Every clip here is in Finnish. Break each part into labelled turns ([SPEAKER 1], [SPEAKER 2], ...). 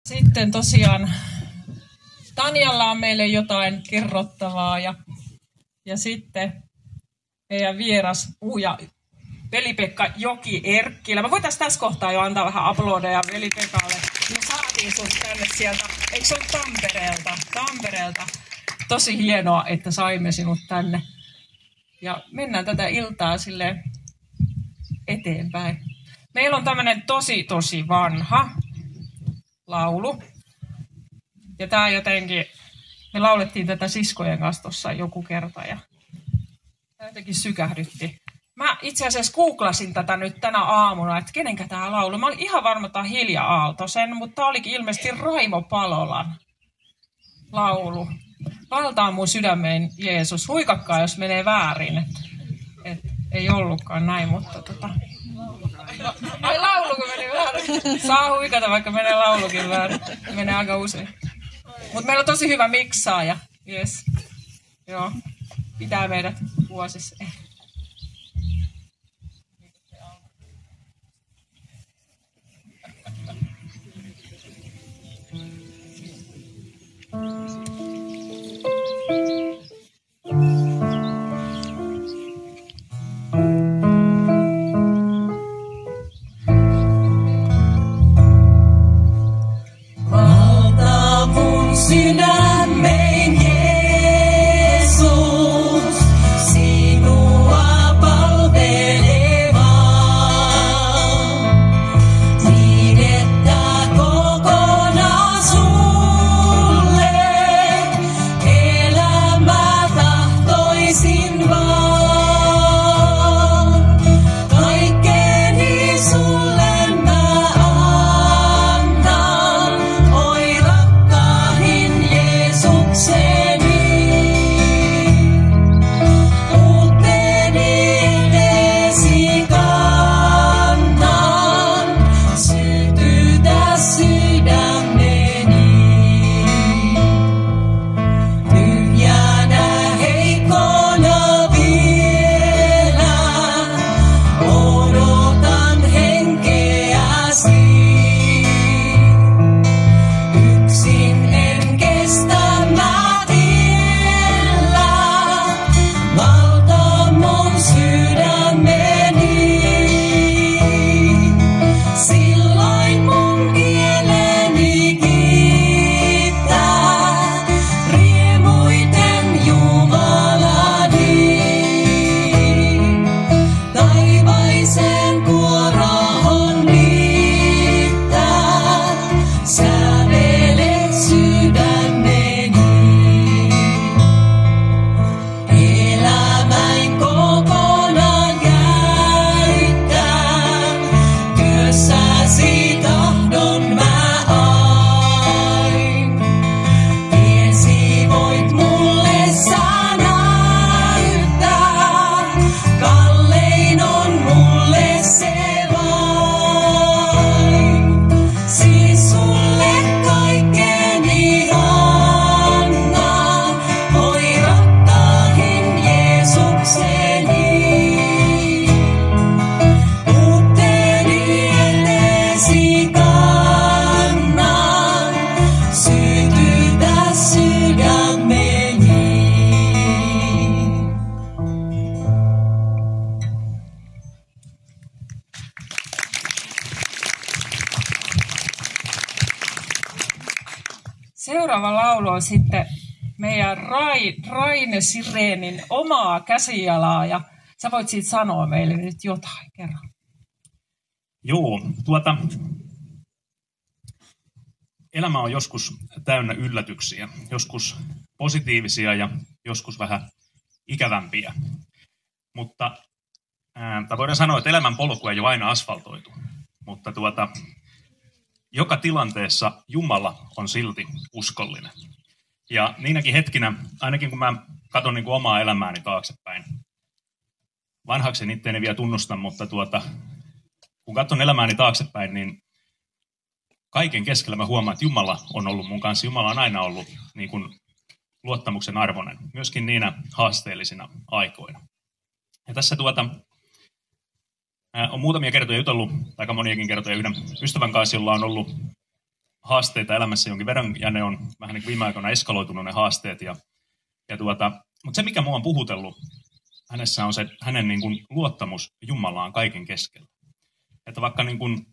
[SPEAKER 1] Sitten tosiaan Tanjalla on meille jotain kerrottavaa ja sitten meidän vieras puhuja Veli-Pekka Joki-Erkkilä. Me voitaisiin tässä kohtaa jo antaa vähän aplodeja Veli-Pekalle. Me saatiin sut tänne sieltä, eikö se ole Tampereelta. Tosi hienoa, että saimme sinut tänne. Ja mennään tätä iltaa sille eteenpäin. Meillä on tämmöinen tosi vanha laulu. Ja tää jotenkin, me laulettiin tätä siskojen kanssa tuossa joku kerta ja tää jotenkin sykähdytti. Mä itse asiassa googlasin tätä nyt tänä aamuna, että kenenkä tää laulu. Mä olin ihan varma, että tää on Hilja Aaltosen, mutta tää olikin ilmeisesti Raimo Palolan laulu. Valtaa mun sydämeen Jeesus. Huikakkaa, jos menee väärin. Et ei ollutkaan näin, mutta ai lauluko meni väärin? Saa huikata, vaikka menee laulukin väärin. Menee aika usein. Mutta meillä on tosi hyvä miksaaja. Yes. Joo. Pitää meidät vuosissa.
[SPEAKER 2] Valta mun sydämeen Jeesus, sinua palvelevaa, niin että kokonaan sulle elämää tahtoisin vaan. Kaikkeni sulle mä annan, oi rakkahin Jeesukseni. Uuteni eteesi kannan, sytytä sydämeni. Tyhjänä heikkona vielä, odotan henkeäsi. Yksin en kestä mä elää, valta mun sydämeni. Silloin mun kieleni kiittää, riemuiten Jumalani. Taivaisen kuoroon liittää, sävelet sydämeni. Elämäin kokonaan käyttää, työssäsi tahdon mä ain. Tiesi voit mulle sä näyttää, kallein on mulle se vain. Siis sulle kaikkeni annan, oi rakkahin Jeesukseni. Uuteni eteesi kannan, sytytä sydämeni.
[SPEAKER 1] Seuraava laulu on sitten meidän Raine Sireenin omaa käsialaa ja sä voit siitä sanoa meille nyt jotain, kerro.
[SPEAKER 3] Joo, elämä on joskus täynnä yllätyksiä, joskus positiivisia ja joskus vähän ikävämpiä. Mutta voidaan sanoa, että elämän polku ei ole aina asfaltoitu, mutta joka tilanteessa Jumala on silti uskollinen. Ja niinäkin hetkinä, ainakin kun mä katson niin kuin omaa elämääni taaksepäin, vanhakseni itteeni vielä tunnustan, mutta kun katson elämääni taaksepäin, niin kaiken keskellä mä huomaan, että Jumala on ollut mun kanssa. Jumala on aina ollut niin kuin luottamuksen arvoinen, myöskin niinä haasteellisina aikoina. Ja tässä on muutamia kertoja jutellut, aika moniakin kertoja yhden ystävän kanssa, jolla on ollut haasteita elämässä jonkin verran, ja ne on vähän niin kuin viime aikoina eskaloitunut ne haasteet. Mutta se, mikä mua on puhutellut hänessä, on se hänen niin kuin luottamus Jumalaan kaiken keskellä. Että vaikka niin kuin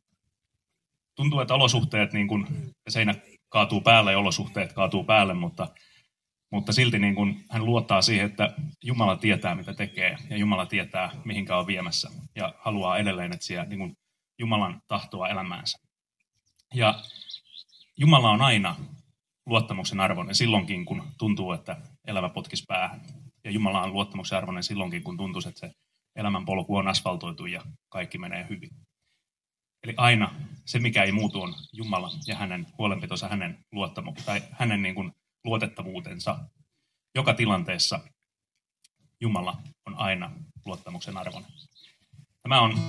[SPEAKER 3] tuntuu, että olosuhteet, niin kuin seinä kaatuu päälle ja olosuhteet kaatuu päälle, mutta silti niin kuin hän luottaa siihen, että Jumala tietää, mitä tekee, ja Jumala tietää, mihinkä on viemässä, ja haluaa edelleen etsiä niin kuin Jumalan tahtoa elämäänsä. Ja Jumala on aina luottamuksen arvoinen silloinkin, kun tuntuu, että elämä potkisi päähän. Ja Jumala on luottamuksen arvoinen silloinkin, kun tuntuu, että se elämän polku on asfaltoitu ja kaikki menee hyvin. Eli aina se, mikä ei muutu, on Jumala ja hänen huolenpitonsa, hänen tai hänen niin kuin luotettavuutensa. Joka tilanteessa Jumala on aina luottamuksen arvoinen. Tämä on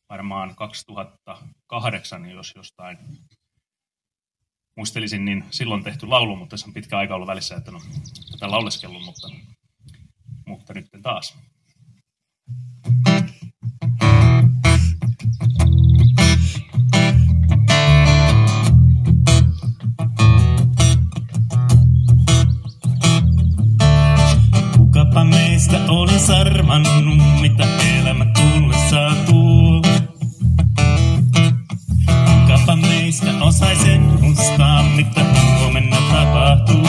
[SPEAKER 3] varmaan 2008, jos jostain muistelisin, niin silloin tehty laulu, mutta se on pitkä aika ollut välissä, että tätä lauleskellut, mutta nyt taas.
[SPEAKER 4] Kukapa meistä olisi arvannut, mitä elämä tullessaan tuo. Kukapa meistä osaisi ennustaa, mitä huomenna tapahtuu.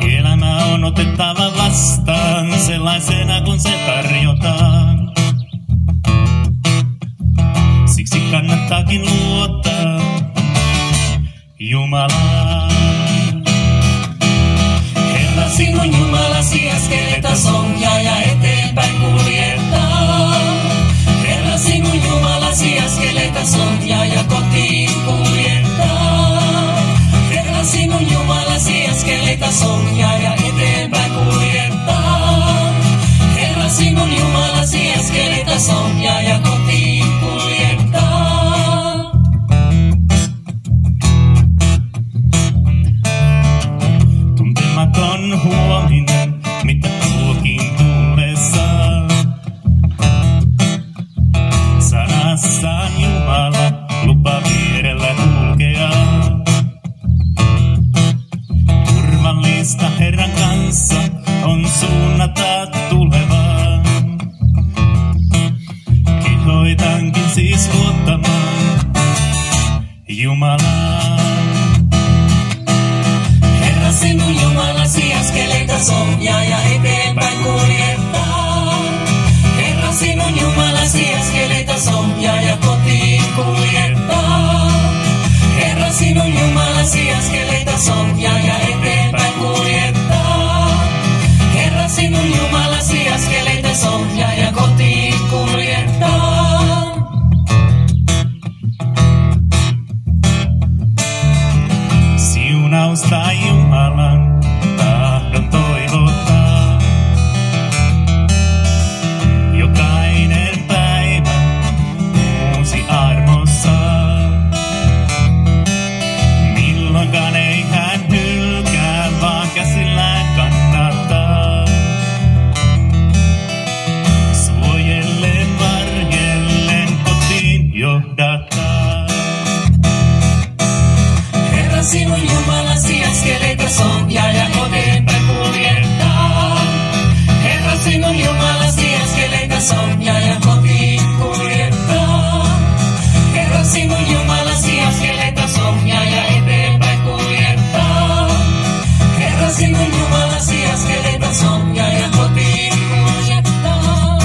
[SPEAKER 4] Elämä on otettava vastaan sellaisena kun se tarjotaan. Siksi kannattaakin luottaa Jumalaan. Herra, sinun Jumalasi askeletas ohjaa ja eteenpäin kuljettaa. Herra, sinun Jumalasi askeletas ohjaa ja kotiin kuljettaa. Herra, sinun Jumalasi askeletas ohjaa ja eteenpäin kuljettaa. Herra, sinun Jumalasi askeletas ohjaa ja kotiin kuljettaa. Tuntematon huominen, mitä tuokin tullessaan. Sanassaan Jumala lupa vierellä kulkea. Turvallista Herran kanssa on suunnata tulevaan. Kehoitankin siis luottamaan Jumalaan. Herra, sinun Jumalasi askeletas ohjaa ja eteenpäin kuljettaa. Herra, sinun Jumalasi askeletas ohjaa ja kotiin kuljettaa. Herra, sinun Jumalasi askeletas ohjaa ja eteenpäin kuljettaa. Herra, sinun Jumalasi askeletas ohjaa ja kotiin kuljettaa. Siunausta Jumalan tahdon toivottaa. Jokainen päivä uusi armossa. Milloinkaan ei hän hylkää, vaan käsillään kannattaa. Suojellen, varjellen kotiin johdattaa. Herra, sinun Jumalasi askeletas ohjaa ja eteenpäin kuljettaa. Herra, sinun Jumalasi askeletas ohjaa ja kotiin kuljettaa. Herra, sinun Jumalasi askeletas ohjaa ja eteenpäin kuljettaa. Herra, sinun Jumalasi askeletas ohjaa ja kotiin kuljettaa.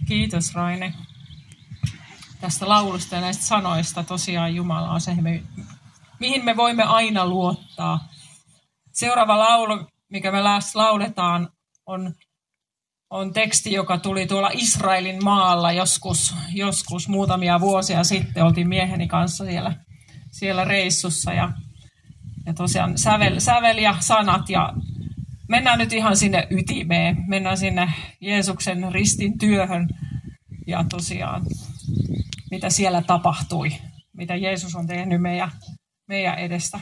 [SPEAKER 1] Kiitos Raine tästä laulusta ja näistä sanoista. Tosiaan Jumala on se, mihin me voimme aina luottaa. Seuraava laulu, mikä me lauletaan, on teksti, joka tuli tuolla Israelin maalla joskus muutamia vuosia sitten. Oltiin mieheni kanssa siellä reissussa ja tosiaan sävel ja sanat. Ja mennään nyt ihan sinne ytimeen. Mennään sinne Jeesuksen ristin työhön. Ja tosiaan mitä siellä tapahtui, mitä Jeesus on tehnyt meidän edestä.